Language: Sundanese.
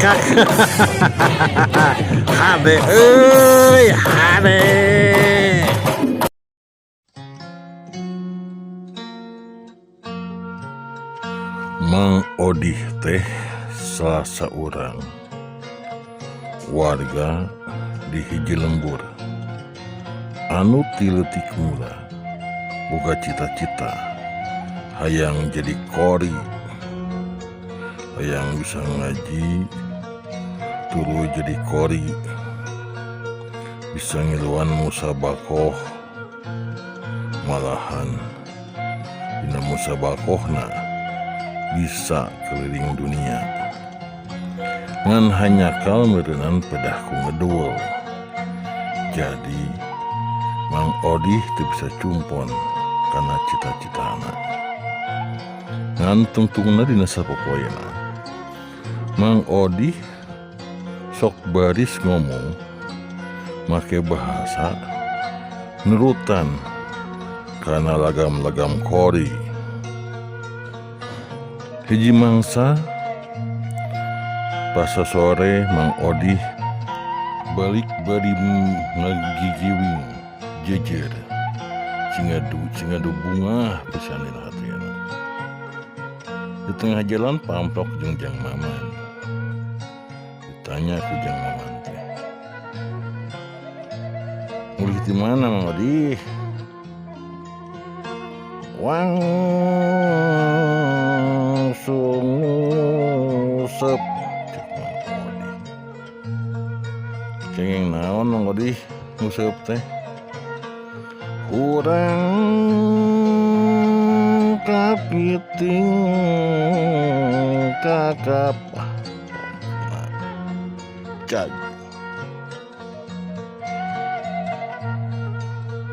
Kak. Hade euy, hade. Mang Odih teh salah seorang warga di hiji lembur anu ti leutik mula boga cita-cita hayang jadi qori, hayang bisa ngaji tuluy jadi qori, bisa ngiluan musabakoh, malahan dina musabakohna bisa keliling dunia ngan hanya kal meureunnan pedahku ngedul. Jadi Mang Odih teu bisa cumpon kana cita-citana ngan tungtungna dina sapopoena. Mang Odih sok baris ngomong make bahasa nurutan kana lagam-lagam qori. Hiji mangsa pas sore Mang Odih balik bari ngagigiwing jejer cingadu bunga pisan dina hatena. Di tengah jalan pamprok jeung Jang Maman. Ditanya ku Jang Maman teh, "Mulih di mana Mang Odih?" "Langsung ngusep," cek Mang Odih. "Kenging naon Mang Odih ngusep teh?" "Urang kapiting kakap."